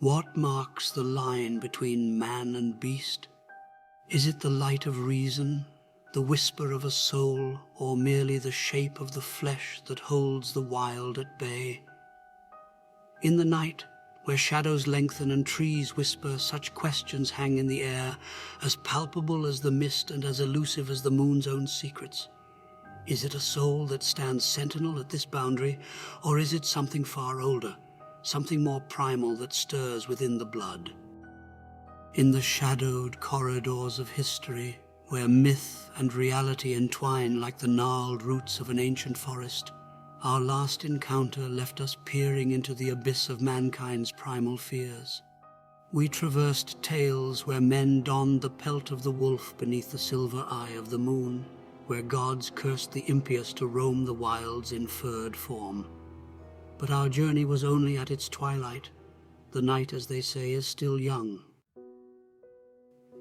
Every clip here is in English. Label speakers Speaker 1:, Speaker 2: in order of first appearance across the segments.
Speaker 1: What marks the line between man and beast? Is it the light of reason, the whisper of a soul, or merely the shape of the flesh that holds the wild at bay? In the night, where shadows lengthen and trees whisper, such questions hang in the air, as palpable as the mist and as elusive as the moon's own secrets. Is it a soul that stands sentinel at this boundary, or is it something far older, something more primal that stirs within the blood? In the shadowed corridors of history, where myth and reality entwine like the gnarled roots of an ancient forest, our last encounter left us peering into the abyss of mankind's primal fears. We traversed tales where men donned the pelt of the wolf beneath the silver eye of the moon, where gods cursed the impious to roam the wilds in furred form. But our journey was only at its twilight. The night, as they say, is still young.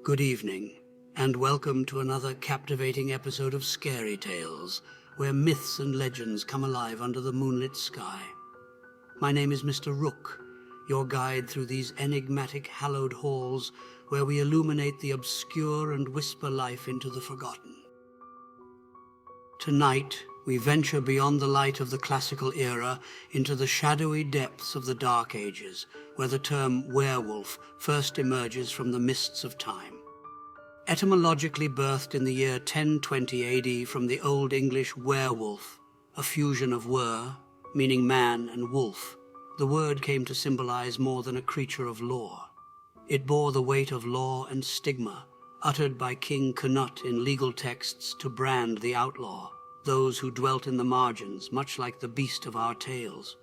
Speaker 1: Good evening, and welcome to another captivating episode of SkaryTales, where myths and legends come alive under the moonlit sky. My name is Mr. Rook, your guide through these enigmatic hallowed halls where we illuminate the obscure and whisper life into the forgotten. Tonight, we venture beyond the light of the classical era into the shadowy depths of the Dark Ages, where the term werewolf first emerges from the mists of time. Etymologically birthed in the year 1020 AD from the Old English werewolf, a fusion of wer, meaning man, and wolf, the word came to symbolize more than a creature of law. It bore the weight of law and stigma, uttered by King Canute in legal texts to brand the outlaw, those who dwelt in the margins, much like the beast of our tales.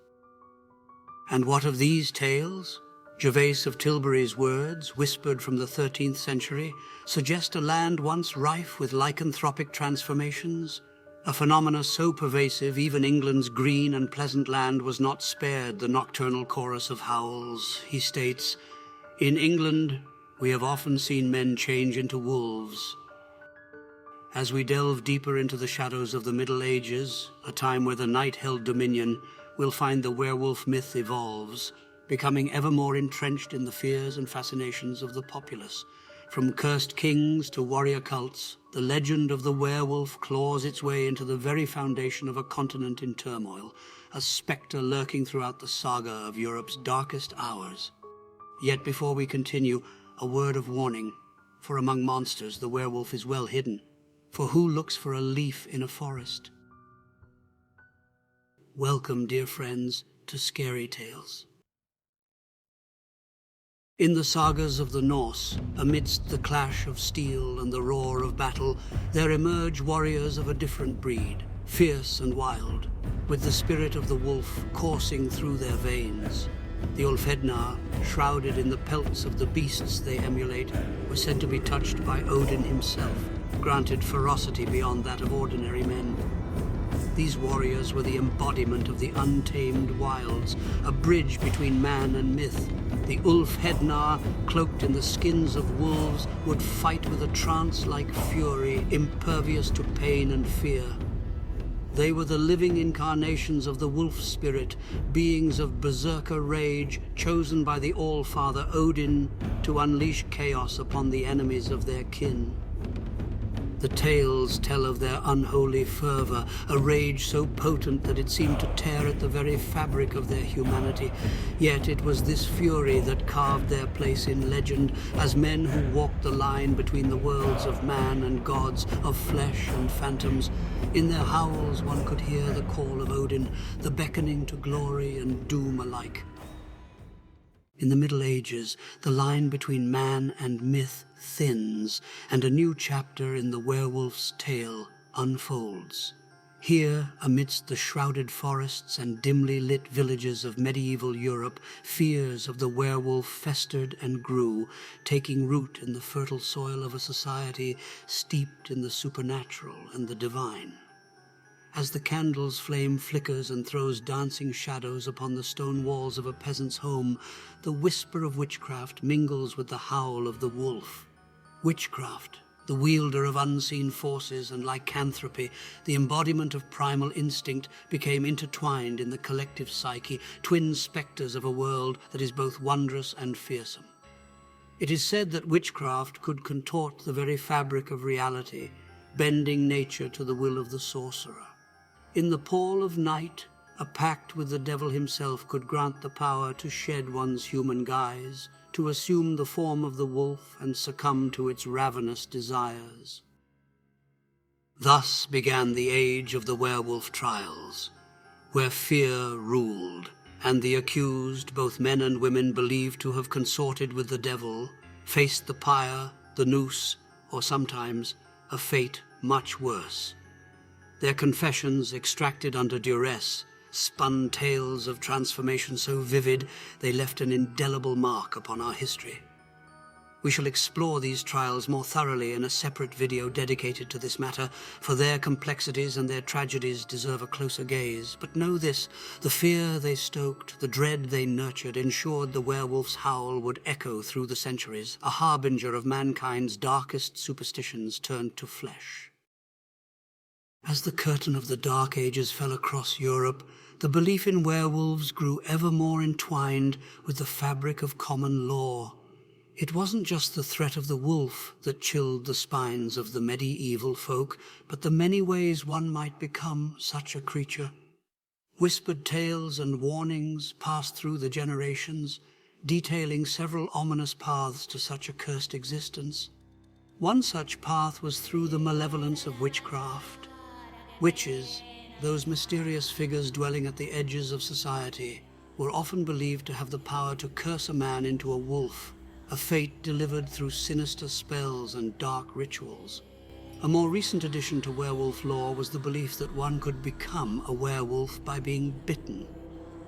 Speaker 1: And what of these tales? Gervase of Tilbury's words, whispered from the 13th century, suggest a land once rife with lycanthropic transformations, a phenomena so pervasive even England's green and pleasant land was not spared the nocturnal chorus of howls. He states, "In England, we have often seen men change into wolves." As we delve deeper into the shadows of the Middle Ages, a time where the night held dominion, we'll find the werewolf myth evolves, becoming ever more entrenched in the fears and fascinations of the populace. From cursed kings to warrior cults, the legend of the werewolf claws its way into the very foundation of a continent in turmoil, a spectre lurking throughout the saga of Europe's darkest hours. Yet before we continue, a word of warning, for among monsters the werewolf is well hidden. For who looks for a leaf in a forest? Welcome, dear friends, to SkaryTales. In the sagas of the Norse, amidst the clash of steel and the roar of battle, there emerge warriors of a different breed, fierce and wild, with the spirit of the wolf coursing through their veins. The Ulfhednar, shrouded in the pelts of the beasts they emulate, were said to be touched by Odin himself, granted ferocity beyond that of ordinary men. These warriors were the embodiment of the untamed wilds, a bridge between man and myth. The Ulfhednar, cloaked in the skins of wolves, would fight with a trance-like fury, impervious to pain and fear. They were the living incarnations of the wolf spirit, beings of berserker rage, chosen by the All-Father Odin to unleash chaos upon the enemies of their kin. The tales tell of their unholy fervor, a rage so potent that it seemed to tear at the very fabric of their humanity. Yet it was this fury that carved their place in legend as men who walked the line between the worlds of man and gods, of flesh and phantoms. In their howls one could hear the call of Odin, the beckoning to glory and doom alike. In the Middle Ages, the line between man and myth thins, and a new chapter in the werewolf's tale unfolds. Here, amidst the shrouded forests and dimly lit villages of medieval Europe, fears of the werewolf festered and grew, taking root in the fertile soil of a society steeped in the supernatural and the divine. As the candle's flame flickers and throws dancing shadows upon the stone walls of a peasant's home, the whisper of witchcraft mingles with the howl of the wolf. Witchcraft, the wielder of unseen forces and lycanthropy, the embodiment of primal instinct, became intertwined in the collective psyche, twin spectres of a world that is both wondrous and fearsome. It is said that witchcraft could contort the very fabric of reality, bending nature to the will of the sorcerer. In the pall of night, a pact with the devil himself could grant the power to shed one's human guise, to assume the form of the wolf and succumb to its ravenous desires. Thus began the age of the werewolf trials, where fear ruled, and the accused, both men and women believed to have consorted with the devil, faced the pyre, the noose, or sometimes a fate much worse. Their confessions, extracted under duress, spun tales of transformation so vivid they left an indelible mark upon our history. We shall explore these trials more thoroughly in a separate video dedicated to this matter, for their complexities and their tragedies deserve a closer gaze. But know this, the fear they stoked, the dread they nurtured, ensured the werewolf's howl would echo through the centuries, a harbinger of mankind's darkest superstitions turned to flesh. As the curtain of the Dark Ages fell across Europe, the belief in werewolves grew ever more entwined with the fabric of common law. It wasn't just the threat of the wolf that chilled the spines of the medieval folk, but the many ways one might become such a creature. Whispered tales and warnings passed through the generations, detailing several ominous paths to such a cursed existence. One such path was through the malevolence of witchcraft. Witches, those mysterious figures dwelling at the edges of society, were often believed to have the power to curse a man into a wolf, a fate delivered through sinister spells and dark rituals. A more recent addition to werewolf lore was the belief that one could become a werewolf by being bitten.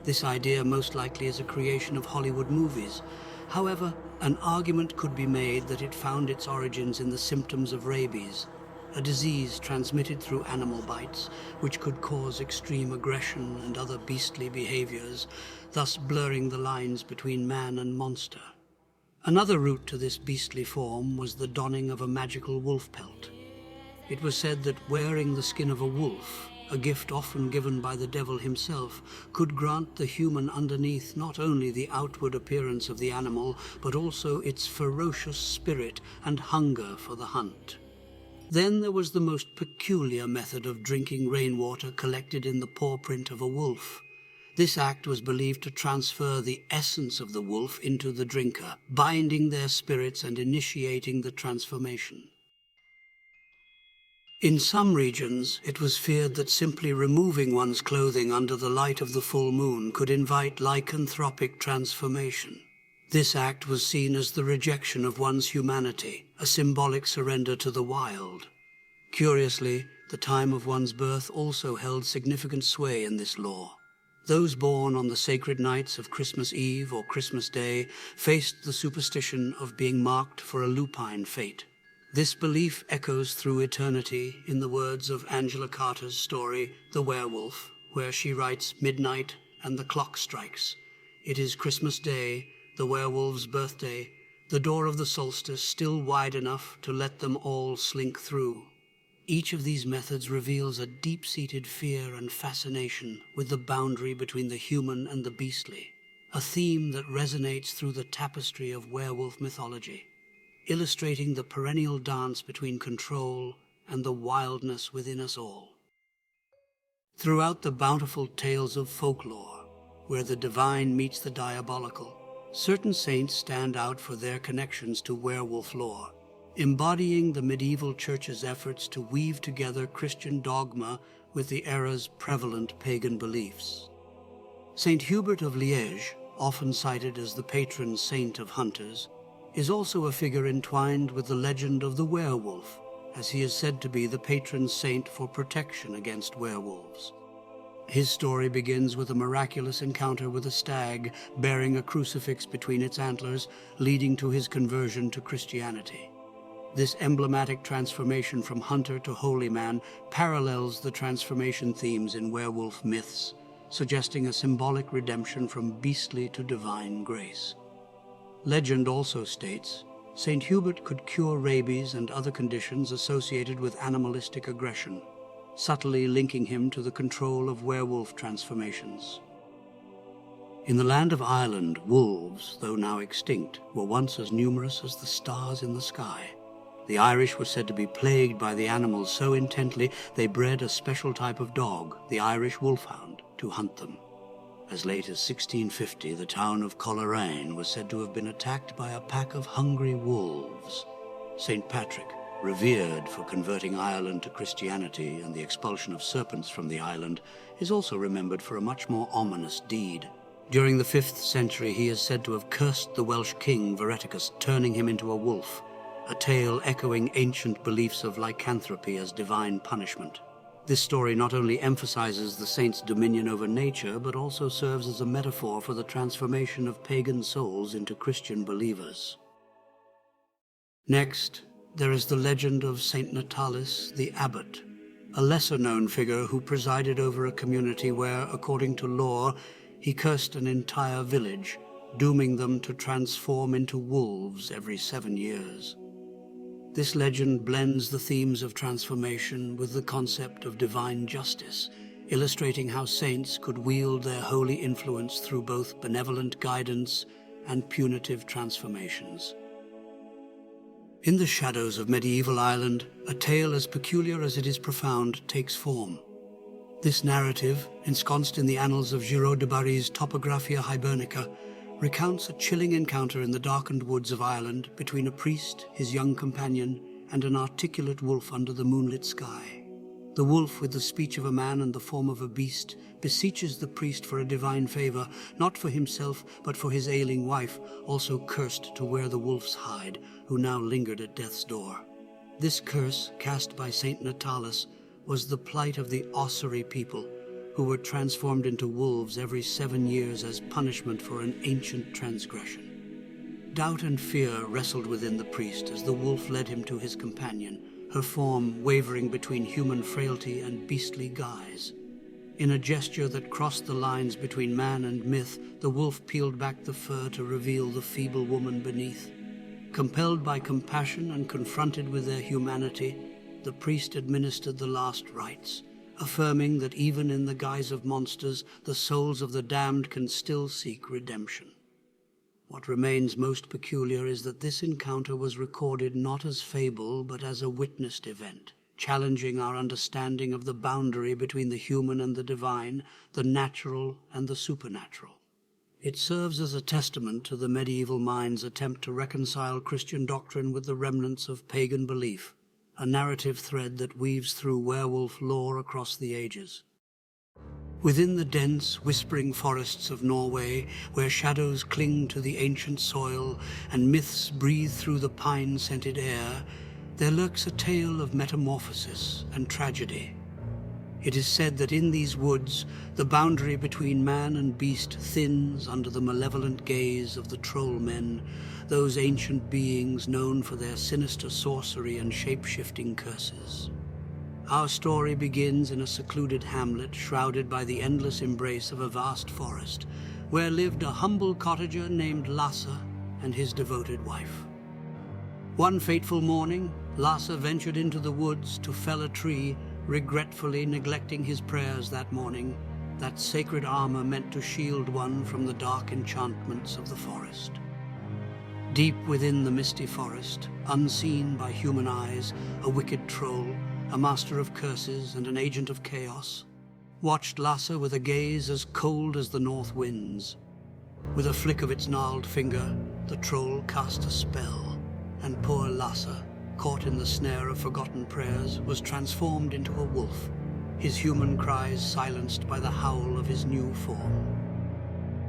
Speaker 1: This idea most likely is a creation of Hollywood movies. However, an argument could be made that it found its origins in the symptoms of rabies, a disease transmitted through animal bites, which could cause extreme aggression and other beastly behaviors, thus blurring the lines between man and monster. Another route to this beastly form was the donning of a magical wolf pelt. It was said that wearing the skin of a wolf, a gift often given by the devil himself, could grant the human underneath not only the outward appearance of the animal, but also its ferocious spirit and hunger for the hunt. Then there was the most peculiar method of drinking rainwater collected in the paw print of a wolf. This act was believed to transfer the essence of the wolf into the drinker, binding their spirits and initiating the transformation. In some regions, it was feared that simply removing one's clothing under the light of the full moon could invite lycanthropic transformation. This act was seen as the rejection of one's humanity, a symbolic surrender to the wild. Curiously, the time of one's birth also held significant sway in this lore. Those born on the sacred nights of Christmas Eve or Christmas Day faced the superstition of being marked for a lupine fate. This belief echoes through eternity in the words of Angela Carter's story, The Werewolf, where she writes, "Midnight and the clock strikes. It is Christmas Day, the werewolf's birthday, the door of the solstice still wide enough to let them all slink through." Each of these methods reveals a deep-seated fear and fascination with the boundary between the human and the beastly, a theme that resonates through the tapestry of werewolf mythology, illustrating the perennial dance between control and the wildness within us all. Throughout the bountiful tales of folklore, where the divine meets the diabolical, certain saints stand out for their connections to werewolf lore, embodying the medieval church's efforts to weave together Christian dogma with the era's prevalent pagan beliefs. Saint Hubert of Liège, often cited as the patron saint of hunters, is also a figure entwined with the legend of the werewolf, as he is said to be the patron saint for protection against werewolves. His story begins with a miraculous encounter with a stag bearing a crucifix between its antlers, leading to his conversion to Christianity. This emblematic transformation from hunter to holy man parallels the transformation themes in werewolf myths, suggesting a symbolic redemption from beastly to divine grace. Legend also states, St. Hubert could cure rabies and other conditions associated with animalistic aggression, subtly linking him to the control of werewolf transformations. In the land of Ireland, wolves, though now extinct, were once as numerous as the stars in the sky. The Irish were said to be plagued by the animals so intently they bred a special type of dog, the Irish wolfhound, to hunt them. As late as 1650, the town of Coleraine was said to have been attacked by a pack of hungry wolves. St. Patrick, revered for converting Ireland to Christianity and the expulsion of serpents from the island, is also remembered for a much more ominous deed. During the 5th century, he is said to have cursed the Welsh king Vereticus, turning him into a wolf, a tale echoing ancient beliefs of lycanthropy as divine punishment. This story not only emphasizes the saint's dominion over nature, but also serves as a metaphor for the transformation of pagan souls into Christian believers. Next, there is the legend of Saint Natalis the Abbot, a lesser-known figure who presided over a community where, according to lore, he cursed an entire village, dooming them to transform into wolves every 7 years. This legend blends the themes of transformation with the concept of divine justice, illustrating how saints could wield their holy influence through both benevolent guidance and punitive transformations. In the shadows of medieval Ireland, a tale as peculiar as it is profound takes form. This narrative, ensconced in the annals of Giraud de Barry's Topographia Hibernica, recounts a chilling encounter in the darkened woods of Ireland between a priest, his young companion, and an articulate wolf under the moonlit sky. The wolf, with the speech of a man and the form of a beast, beseeches the priest for a divine favor, not for himself, but for his ailing wife, also cursed to wear the wolf's hide, who now lingered at death's door. This curse, cast by Saint Natalis, was the plight of the Ossory people, who were transformed into wolves every 7 years as punishment for an ancient transgression. Doubt and fear wrestled within the priest as the wolf led him to his companion, her form wavering between human frailty and beastly guise. In a gesture that crossed the lines between man and myth, the wolf peeled back the fur to reveal the feeble woman beneath. Compelled by compassion and confronted with their humanity, the priest administered the last rites, affirming that even in the guise of monsters, the souls of the damned can still seek redemption. What remains most peculiar is that this encounter was recorded not as fable, but as a witnessed event, challenging our understanding of the boundary between the human and the divine, the natural and the supernatural. It serves as a testament to the medieval mind's attempt to reconcile Christian doctrine with the remnants of pagan belief, a narrative thread that weaves through werewolf lore across the ages. Within the dense, whispering forests of Norway, where shadows cling to the ancient soil and myths breathe through the pine-scented air, there lurks a tale of metamorphosis and tragedy. It is said that in these woods, the boundary between man and beast thins under the malevolent gaze of the troll men, those ancient beings known for their sinister sorcery and shape-shifting curses. Our story begins in a secluded hamlet shrouded by the endless embrace of a vast forest, where lived a humble cottager named Lassa and his devoted wife. One fateful morning, Lassa ventured into the woods to fell a tree, regretfully neglecting his prayers that morning, that sacred armor meant to shield one from the dark enchantments of the forest. Deep within the misty forest, unseen by human eyes, a wicked troll, a master of curses and an agent of chaos, watched Lassa with a gaze as cold as the north winds. With a flick of its gnarled finger, the troll cast a spell, and poor Lassa, caught in the snare of forgotten prayers, was transformed into a wolf, his human cries silenced by the howl of his new form.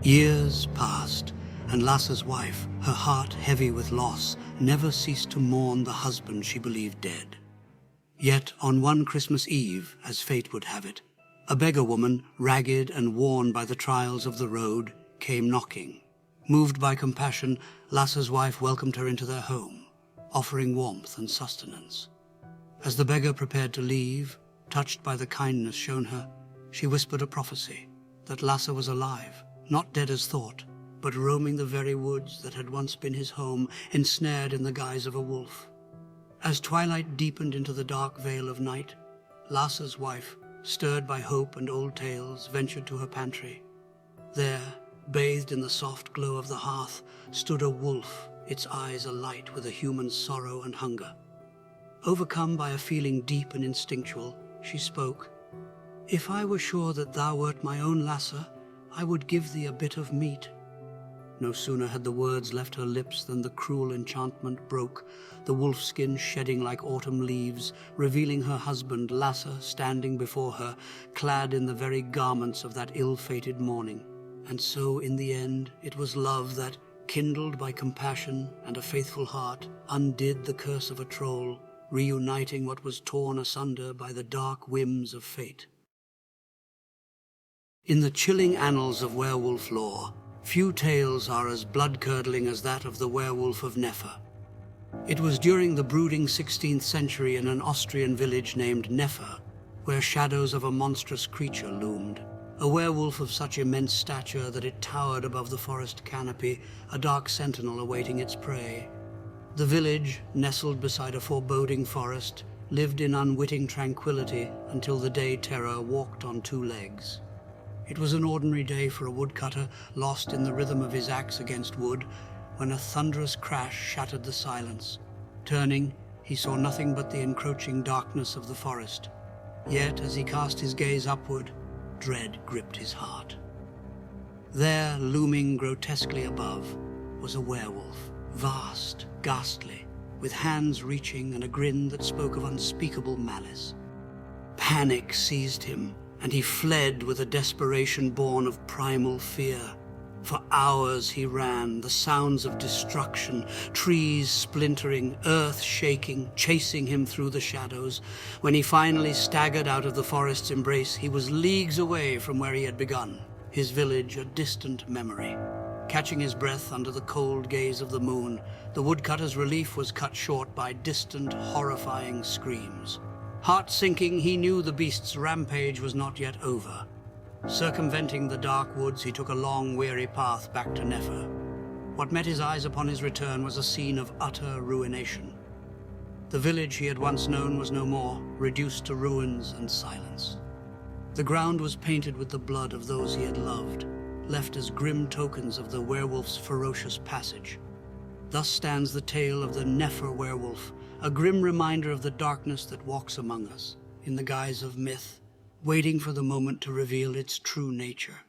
Speaker 1: Years passed, and Lassa's wife, her heart heavy with loss, never ceased to mourn the husband she believed dead. Yet on one Christmas Eve, as fate would have it, a beggar woman, ragged and worn by the trials of the road, came knocking. Moved by compassion, Lassa's wife welcomed her into their home, offering warmth and sustenance. As the beggar prepared to leave, touched by the kindness shown her, she whispered a prophecy that Lassa was alive, not dead as thought, but roaming the very woods that had once been his home, ensnared in the guise of a wolf. As twilight deepened into the dark veil of night, Lassa's wife, stirred by hope and old tales, ventured to her pantry. There, bathed in the soft glow of the hearth, stood a wolf, its eyes alight with a human's sorrow and hunger. Overcome by a feeling deep and instinctual, she spoke. "If I were sure that thou wert my own Lassa, I would give thee a bit of meat." No sooner had the words left her lips than the cruel enchantment broke, the wolfskin shedding like autumn leaves, revealing her husband, Lassa, standing before her, clad in the very garments of that ill-fated morning. And so, in the end, it was love that, kindled by compassion and a faithful heart, undid the curse of a troll, reuniting what was torn asunder by the dark whims of fate. In the chilling annals of werewolf lore, few tales are as blood-curdling as that of the werewolf of Nefer. It was during the brooding 16th century in an Austrian village named Nefer, where shadows of a monstrous creature loomed. A werewolf of such immense stature that it towered above the forest canopy, a dark sentinel awaiting its prey. The village, nestled beside a foreboding forest, lived in unwitting tranquility until the day terror walked on two legs. It was an ordinary day for a woodcutter, lost in the rhythm of his axe against wood, when a thunderous crash shattered the silence. Turning, he saw nothing but the encroaching darkness of the forest. Yet, as he cast his gaze upward, dread gripped his heart. There, looming grotesquely above, was a werewolf, vast, ghastly, with hands reaching and a grin that spoke of unspeakable malice. Panic seized him, and he fled with a desperation born of primal fear. For hours he ran, the sounds of destruction, trees splintering, earth shaking, chasing him through the shadows. When he finally staggered out of the forest's embrace, he was leagues away from where he had begun, his village a distant memory. Catching his breath under the cold gaze of the moon, the woodcutter's relief was cut short by distant, horrifying screams. Heart-sinking, he knew the beast's rampage was not yet over. Circumventing the dark woods, he took a long, weary path back to Nefer. What met his eyes upon his return was a scene of utter ruination. The village he had once known was no more, reduced to ruins and silence. The ground was painted with the blood of those he had loved, left as grim tokens of the werewolf's ferocious passage. Thus stands the tale of the Nefer werewolf, a grim reminder of the darkness that walks among us, in the guise of myth, waiting for the moment to reveal its true nature.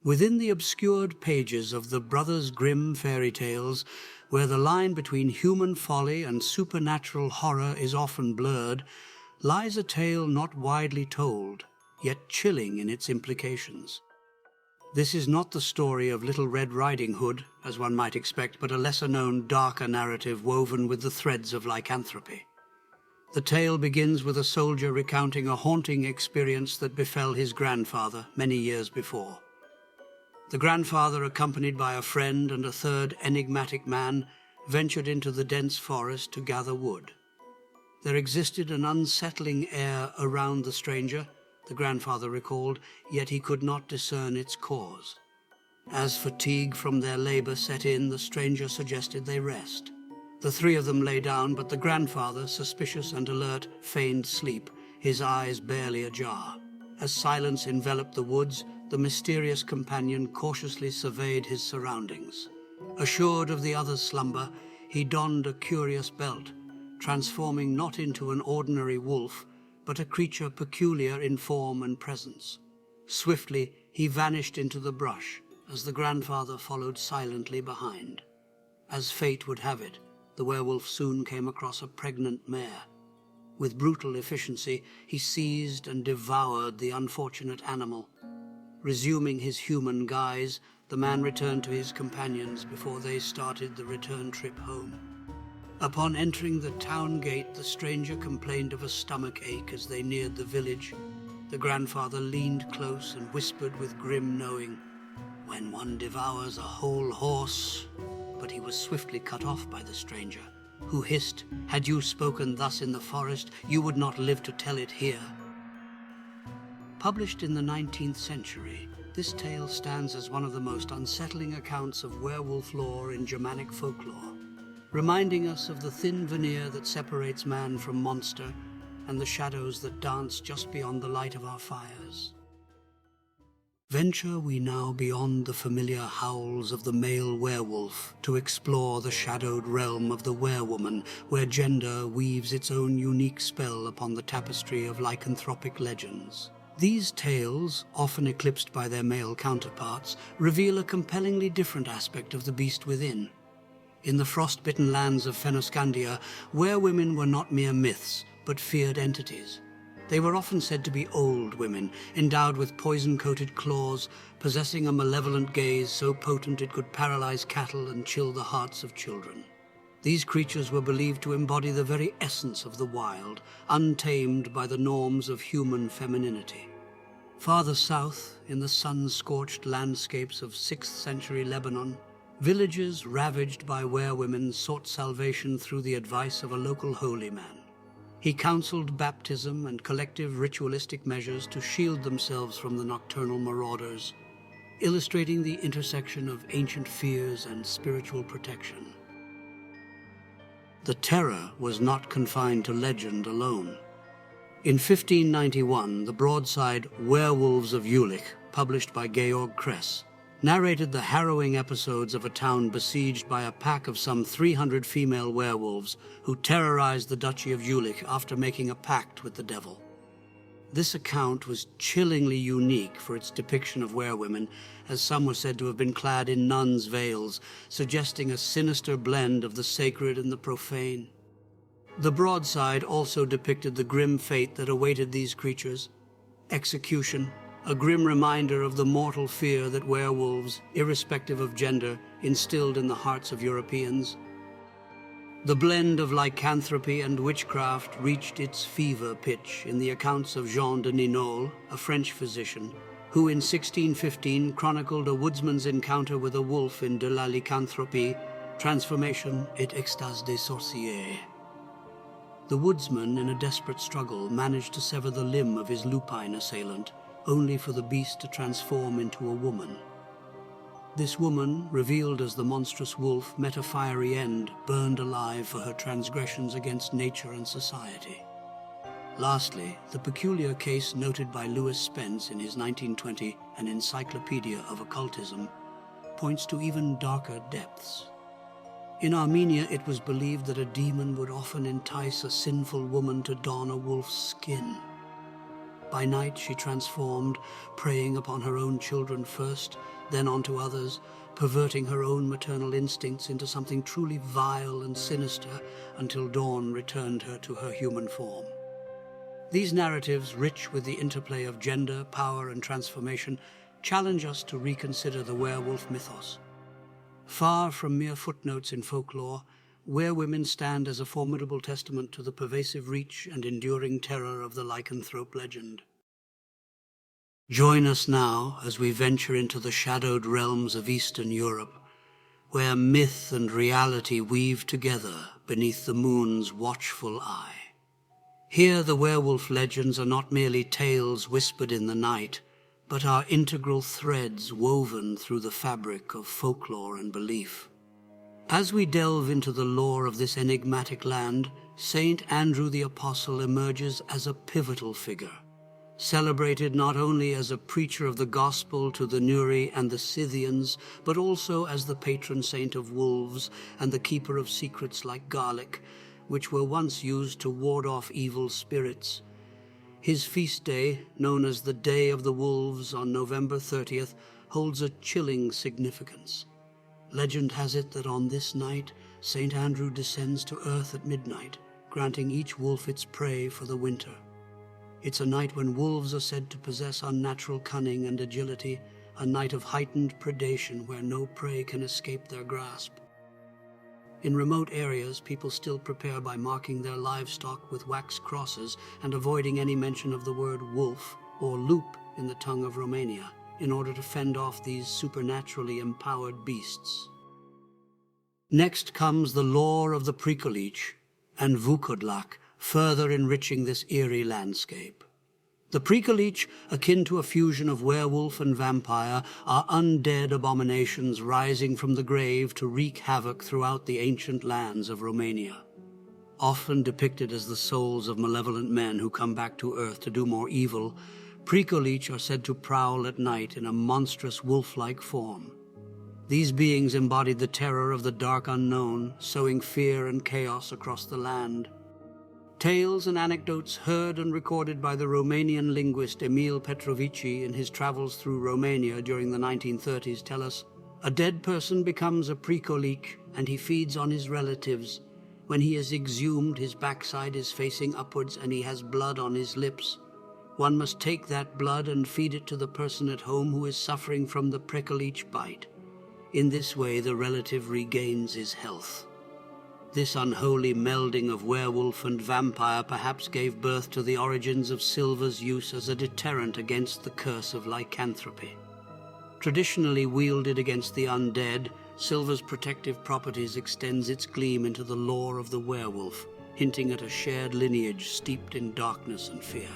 Speaker 1: Within the obscured pages of the Brothers Grimm fairy tales, where the line between human folly and supernatural horror is often blurred, lies a tale not widely told, yet chilling in its implications. This is not the story of Little Red Riding Hood, as one might expect, but a lesser-known, darker narrative woven with the threads of lycanthropy. The tale begins with a soldier recounting a haunting experience that befell his grandfather many years before. The grandfather, accompanied by a friend and a third enigmatic man, ventured into the dense forest to gather wood. There existed an unsettling air around the stranger, the grandfather recalled, yet he could not discern its cause. As fatigue from their labor set in, the stranger suggested they rest. The three of them lay down, but the grandfather, suspicious and alert, feigned sleep, his eyes barely ajar. As silence enveloped the woods, the mysterious companion cautiously surveyed his surroundings. Assured of the other's slumber, he donned a curious belt, transforming not into an ordinary wolf, but a creature peculiar in form and presence. Swiftly, he vanished into the brush, as the grandfather followed silently behind. As fate would have it, the werewolf soon came across a pregnant mare. With brutal efficiency, he seized and devoured the unfortunate animal. Resuming his human guise, the man returned to his companions before they started the return trip home. Upon entering the town gate, the stranger complained of a stomach ache as they neared the village. The grandfather leaned close and whispered with grim knowing, "When one devours a whole horse," but he was swiftly cut off by the stranger, who hissed, "Had you spoken thus in the forest, you would not live to tell it here." Published in the 19th century, this tale stands as one of the most unsettling accounts of werewolf lore in Germanic folklore, reminding us of the thin veneer that separates man from monster and the shadows that dance just beyond the light of our fires. Venture we now beyond the familiar howls of the male werewolf to explore the shadowed realm of the werewoman, where gender weaves its own unique spell upon the tapestry of lycanthropic legends. These tales, often eclipsed by their male counterparts, reveal a compellingly different aspect of the beast within. In the frost-bitten lands of Fennoscandia, werewomen were not mere myths, but feared entities. They were often said to be old women, endowed with poison-coated claws, possessing a malevolent gaze so potent it could paralyze cattle and chill the hearts of children. These creatures were believed to embody the very essence of the wild, untamed by the norms of human femininity. Farther south, in the sun-scorched landscapes of 6th century Lebanon, villages ravaged by werewomen sought salvation through the advice of a local holy man. He counseled baptism and collective ritualistic measures to shield themselves from the nocturnal marauders, illustrating the intersection of ancient fears and spiritual protection. The terror was not confined to legend alone. In 1591, the broadside Werewolves of Jülich, published by Georg Kress, narrated the harrowing episodes of a town besieged by a pack of some 300 female werewolves who terrorized the Duchy of Jülich after making a pact with the devil. This account was chillingly unique for its depiction of werewomen, as some were said to have been clad in nuns' veils, suggesting a sinister blend of the sacred and the profane. The broadside also depicted the grim fate that awaited these creatures: execution, a grim reminder of the mortal fear that werewolves, irrespective of gender, instilled in the hearts of Europeans. The blend of lycanthropy and witchcraft reached its fever pitch in the accounts of Jean de Ninol, a French physician, who in 1615 chronicled a woodsman's encounter with a wolf in De la lycanthropie, Transformation et extase des sorciers. The woodsman, in a desperate struggle, managed to sever the limb of his lupine assailant, only for the beast to transform into a woman. This woman, revealed as the monstrous wolf, met a fiery end, burned alive for her transgressions against nature and society. Lastly, the peculiar case noted by Lewis Spence in his 1920 An Encyclopedia of Occultism points to even darker depths. In Armenia, it was believed that a demon would often entice a sinful woman to don a wolf's skin. By night she transformed, preying upon her own children first, then onto others, perverting her own maternal instincts into something truly vile and sinister until dawn returned her to her human form. These narratives, rich with the interplay of gender, power, and transformation, challenge us to reconsider the werewolf mythos. Far from mere footnotes in folklore, werewomen stand as a formidable testament to the pervasive reach and enduring terror of the lycanthrope legend. Join us now as we venture into the shadowed realms of Eastern Europe, where myth and reality weave together beneath the moon's watchful eye. Here the werewolf legends are not merely tales whispered in the night, but are integral threads woven through the fabric of folklore and belief. As we delve into the lore of this enigmatic land, Saint Andrew the Apostle emerges as a pivotal figure, celebrated not only as a preacher of the gospel to the Nuri and the Scythians, but also as the patron saint of wolves and the keeper of secrets like garlic, which were once used to ward off evil spirits. His feast day, known as the Day of the Wolves on November 30th, holds a chilling significance. Legend has it that on this night, St. Andrew descends to earth at midnight, granting each wolf its prey for the winter. It's a night when wolves are said to possess unnatural cunning and agility, a night of heightened predation where no prey can escape their grasp. In remote areas, people still prepare by marking their livestock with wax crosses and avoiding any mention of the word wolf or lup in the tongue of Romania, in order to fend off these supernaturally empowered beasts. Next comes the lore of the Prikolich and Vukodlak, further enriching this eerie landscape. The Prikolich, akin to a fusion of werewolf and vampire, are undead abominations rising from the grave to wreak havoc throughout the ancient lands of Romania. Often depicted as the souls of malevolent men who come back to Earth to do more evil, Prikolich are said to prowl at night in a monstrous wolf-like form. These beings embodied the terror of the dark unknown, sowing fear and chaos across the land. Tales and anecdotes heard and recorded by the Romanian linguist Emil Petrovici in his travels through Romania during the 1930s tell us, a dead person becomes a Prikolich and he feeds on his relatives. When he is exhumed, his backside is facing upwards and he has blood on his lips. One must take that blood and feed it to the person at home who is suffering from the Prikolich bite. In this way, the relative regains his health. This unholy melding of werewolf and vampire perhaps gave birth to the origins of silver's use as a deterrent against the curse of lycanthropy. Traditionally wielded against the undead, silver's protective properties extends its gleam into the lore of the werewolf, hinting at a shared lineage steeped in darkness and fear.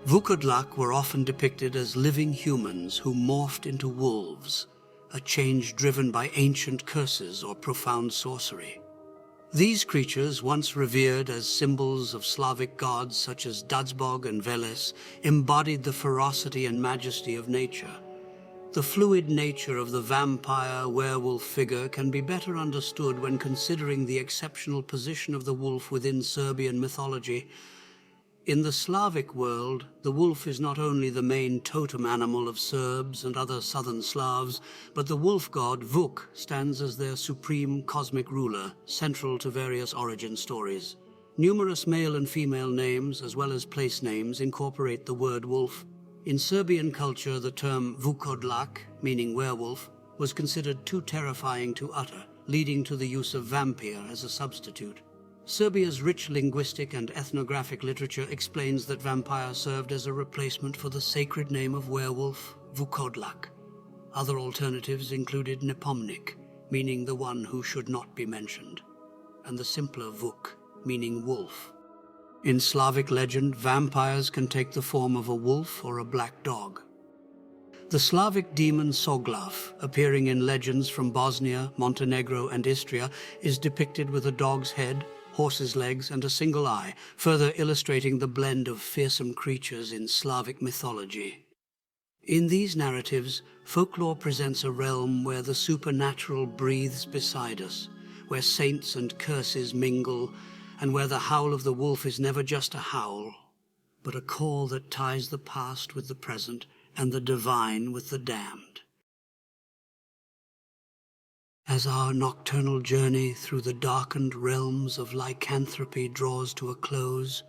Speaker 1: Vukodlak were often depicted as living humans who morphed into wolves, a change driven by ancient curses or profound sorcery. These creatures, once revered as symbols of Slavic gods such as Dazbog and Veles, embodied the ferocity and majesty of nature. The fluid nature of the vampire-werewolf figure can be better understood when considering the exceptional position of the wolf within Serbian mythology. In the Slavic world, the wolf is not only the main totem animal of Serbs and other southern Slavs, but the wolf god Vuk stands as their supreme cosmic ruler, central to various origin stories. Numerous male and female names, as well as place names, incorporate the word wolf. In Serbian culture, the term Vukodlak, meaning werewolf, was considered too terrifying to utter, leading to the use of vampire as a substitute. Serbia's rich linguistic and ethnographic literature explains that vampire served as a replacement for the sacred name of werewolf, Vukodlak. Other alternatives included Nepomnik, meaning the one who should not be mentioned, and the simpler Vuk, meaning wolf. In Slavic legend, vampires can take the form of a wolf or a black dog. The Slavic demon Soglav, appearing in legends from Bosnia, Montenegro, and Istria, is depicted with a dog's head, horse's legs, and a single eye, further illustrating the blend of fearsome creatures in Slavic mythology. In these narratives, folklore presents a realm where the supernatural breathes beside us, where saints and curses mingle, and where the howl of the wolf is never just a howl, but a call that ties the past with the present and the divine with the damned. As our nocturnal journey through the darkened realms of lycanthropy draws to a close,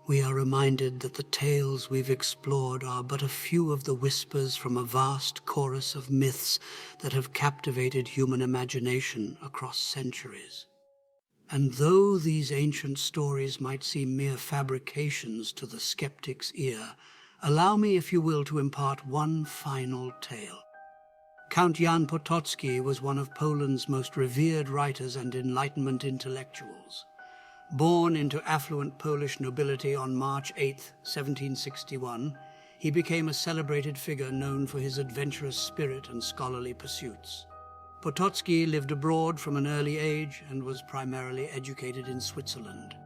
Speaker 1: we are reminded that the tales we've explored are but a few of the whispers from a vast chorus of myths that have captivated human imagination across centuries. And though these ancient stories might seem mere fabrications to the skeptic's ear, allow me, if you will, to impart one final tale. Count Jan Potocki was one of Poland's most revered writers and Enlightenment intellectuals. Born into affluent Polish nobility on March 8, 1761, he became a celebrated figure known for his adventurous spirit and scholarly pursuits. Potocki lived abroad from an early age and was primarily educated in Switzerland.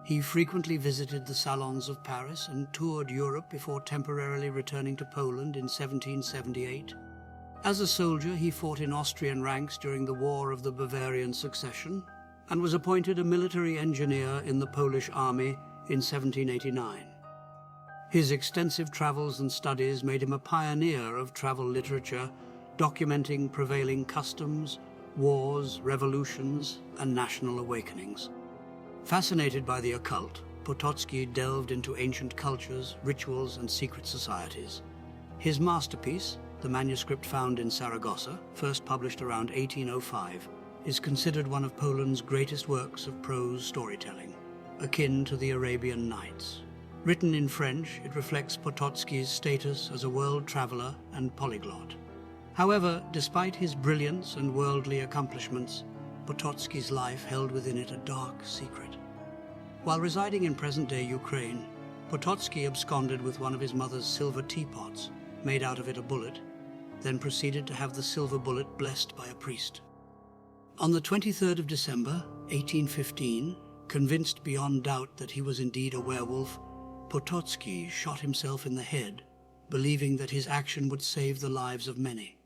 Speaker 1: He frequently visited the salons of Paris and toured Europe before temporarily returning to Poland in 1778. As a soldier, he fought in Austrian ranks during the War of the Bavarian Succession and was appointed a military engineer in the Polish army in 1789. His extensive travels and studies made him a pioneer of travel literature, documenting prevailing customs, wars, revolutions, and national awakenings. Fascinated by the occult, Potocki delved into ancient cultures, rituals, and secret societies. His masterpiece, the manuscript found in Saragossa, first published around 1805, is considered one of Poland's greatest works of prose storytelling, akin to the Arabian Nights. Written in French, it reflects Potocki's status as a world traveler and polyglot. However, despite his brilliance and worldly accomplishments, Potocki's life held within it a dark secret. While residing in present-day Ukraine, Potocki absconded with one of his mother's silver teapots, made out of it a bullet, then proceeded to have the silver bullet blessed by a priest. On the 23rd of December, 1815, convinced beyond doubt that he was indeed a werewolf, Potocki shot himself in the head, believing that his action would save the lives of many.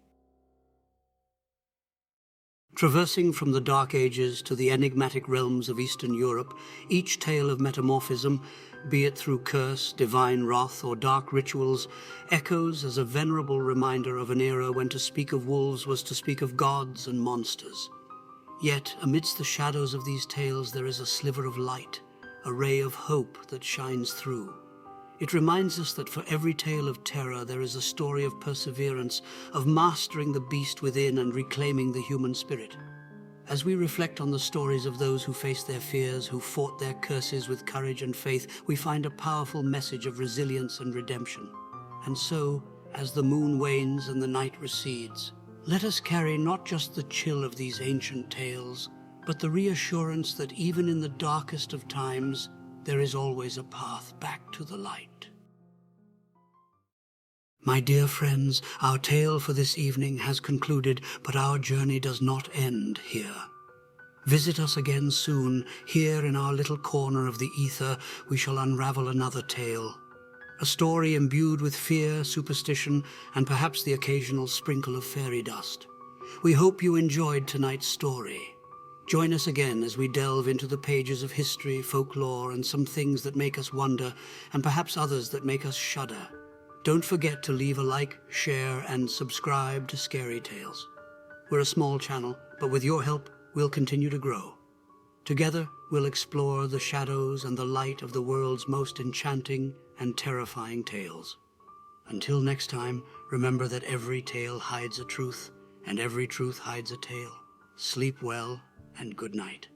Speaker 1: Traversing from the Dark Ages to the enigmatic realms of Eastern Europe, each tale of metamorphism, be it through curse, divine wrath, or dark rituals, echoes as a venerable reminder of an era when to speak of wolves was to speak of gods and monsters. Yet, amidst the shadows of these tales, there is a sliver of light, a ray of hope that shines through. It reminds us that for every tale of terror there is a story of perseverance, of mastering the beast within and reclaiming the human spirit. As we reflect on the stories of those who faced their fears, who fought their curses with courage and faith, we find a powerful message of resilience and redemption. And so, as the moon wanes and the night recedes, let us carry not just the chill of these ancient tales, but the reassurance that even in the darkest of times, there is always a path back to the light. My dear friends, our tale for this evening has concluded, but our journey does not end here. Visit us again soon. Here in our little corner of the ether, we shall unravel another tale. A story imbued with fear, superstition, and perhaps the occasional sprinkle of fairy dust. We hope you enjoyed tonight's story. Join us again as we delve into the pages of history, folklore, and some things that make us wonder, and perhaps others that make us shudder. Don't forget to leave a like, share, and subscribe to SkaryTales. We're a small channel, but with your help, we'll continue to grow. Together, we'll explore the shadows and the light of the world's most enchanting and terrifying tales. Until next time, remember that every tale hides a truth, and every truth hides a tale. Sleep well, and good night.